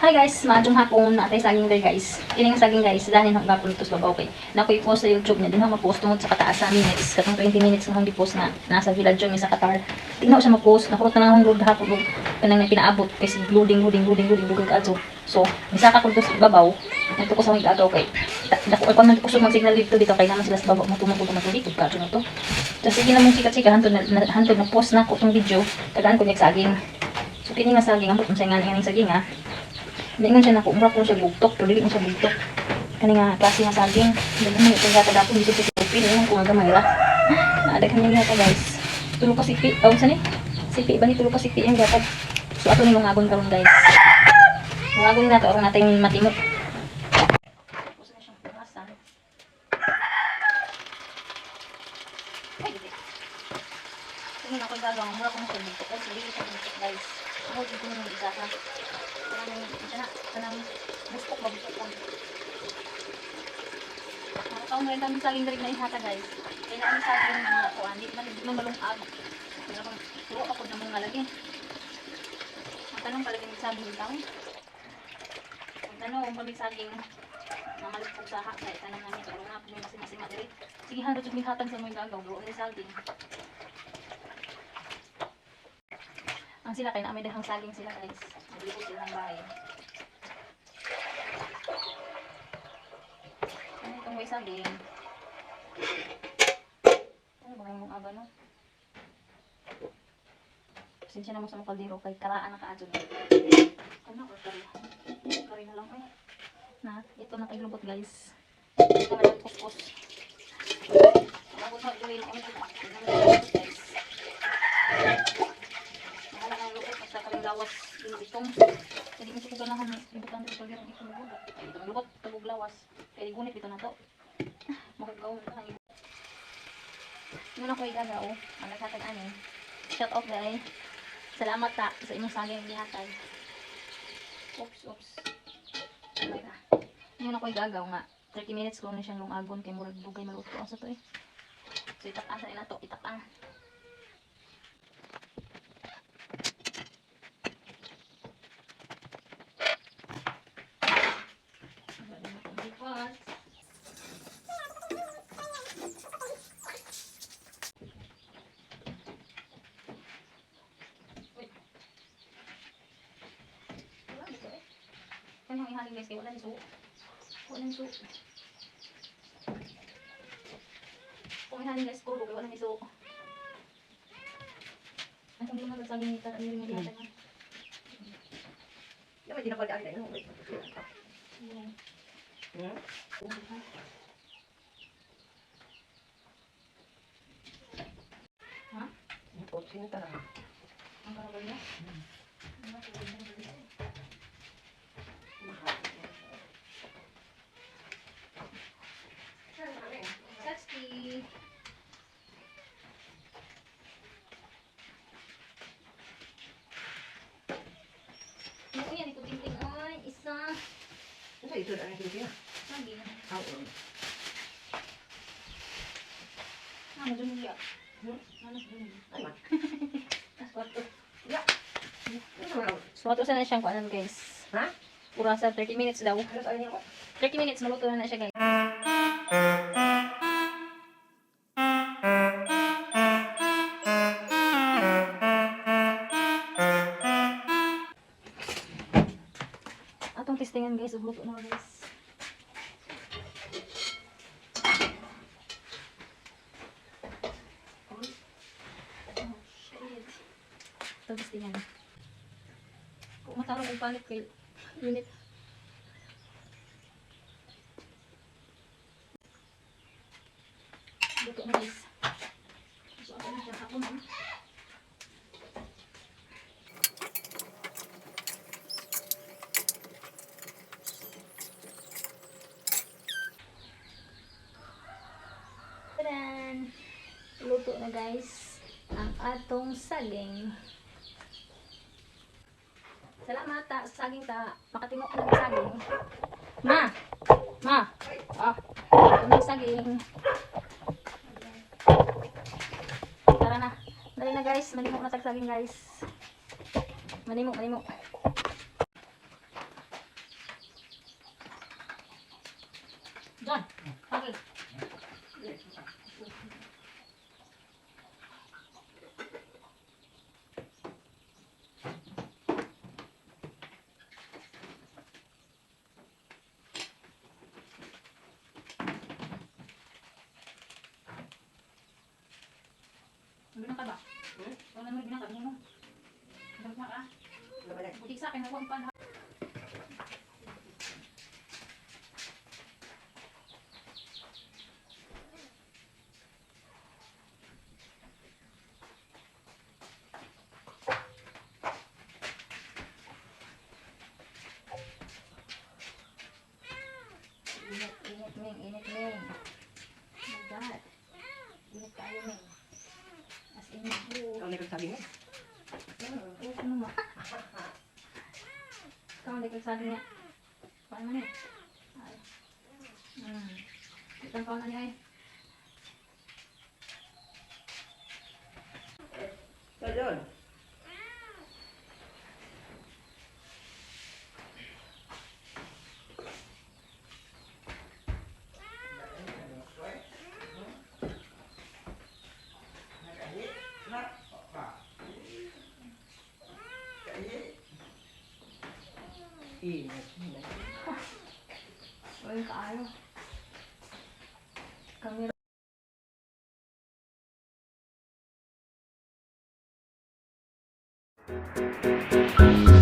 Hi guys, maadong hapon natay saging there guys. Kini nga saging guys, danin hang gapon tos babaw kay. Nako i-post sa YouTube niya din hang ma-post tungod sa kataas sa minutes, katong 20 minutes nga hang di-post na nasa village yung sa Qatar. Tingnaw siya ma-post, nakurot na hang load hapon og kanang pinaabot kasi loading adto. So, isa ka kun tos babaw, nito ko sa mga agaw kay. Dako pa man kusog mag signal dito kay naman sila sa babaw matumog dito ka na to. Tapos sige na mong chika hantod na post na ko tong video, tagaan ko niya saging. So kini nga saging ang unsay nga ning saging ha. Hindi nga siya nakumura kung siya bugtok, pero hindi nga siya bugtok. Kani nga klase nga saging. Dali mo itong gata dapon dito sa Pilipin. Yung kung agamay ra. Naadagan niya gata guys. Tulog ka sipi. Oh, saan eh? Sipi ba ni tulog ka sipi yung gata. So ato ni lungagon karon guys. Lungagon na ito. Arong natin matimok. Tapos na siyang pinasan. Ay, hindi. Tingin ako gagawang. Mura ko na siya bugtok. Ay, hindi siya bugtok guys. Ako dito na yung isa ka. Kanang bustok ba bustok lang. Nakataon na rin kami saging galing na ihata guys. Kaya namin saging mga kuwan. Di man malungag. Turo ako na mga lagi. Ang tanong pala yung saging itaw. Ang tanong kung pala saging na malipog sa hak. Kaya tanong namin ito. Arong nga po may masing-masing matiri. Sige handot yung hatang sa mga gagaw. Doon na saging. Ang sila kaya namin dahang saging sila guys. Naglibot sila ng bahay. Ano itong may saging? Ano ba yung aga no? Sinsya na mo sa mga kaldero kay karaan na kaadyo. Ano or kari? Kari na lang eh. Na, ito na kay lubot guys. Ito na lang kuskos. Malabot na i-oil kami ito. Ito na lang lubot guys. Mahala na lubot basta karing lawas itong. Jadi kasi ko ganahan ibutan dito kaldero ito lubot. Ito lubot, tagog lawas. Kaya gunit dito na to. Makugaw na lang. Yun ako igagaw. Ang naghatag ani. Shout out guys. Salamat ta sa inyong saging gihatag. Oops. Yun ako igagaw nga. 30 minutes ko na siyang lungagon kay murag bugay maluto ang sa to eh. So itak-an sa ina to. Itak-an. Kan yung ihalin guys, kaya wala niso. Wala niso. Kung ihalin guys, puro kaya wala niso. Ang hindi naman sabi ni Tata, hindi rin mga tata. Yung may tinapal ka kita, yun. Ha? Sino tara? Ang karabal niya? Ang karabal niya? Saski. Ano yan? Ito tingting. Ay, isa. Ano ito na ang hindi? Lagi. Oo. Ano dun niya? Ano dun niya? Ay, man. Aswato. Ya. Aswato sana siyang kuanan guys. Ha? Urasa 30 minutes daw. Ano sa niya ko? 30 minutes maluto na siya guys. Atong testingan guys, luto na guys. Oh shit. Atong testingan. Kung matarong kong palit kay unit. Luto na guys. So ako na siya hapon ha. Tadan! Luto na guys ang atong saging. Salamat ta sa saging ta. Makatimok na ng saging. Ma! Ah! Ito na saging. Tara na. Dali na guys. Malimok na tag saging guys. Malimok. John, okay. Bilang ka ba? Wala mo bilang ka, bilang mo. Bilang ka. Butik sa akin, huwag pa na. Init, init, Ming, init, Ming. Oh my God. Init tayo, Ming. As in, Ikaw na nagsabi nga. ano mo? Ikaw ang nagsasabi niya. Paano niya? Ay. Itang paano niya eh. Ikaw doon. Ingat, ingat. Uy, kaayo. Kami Thank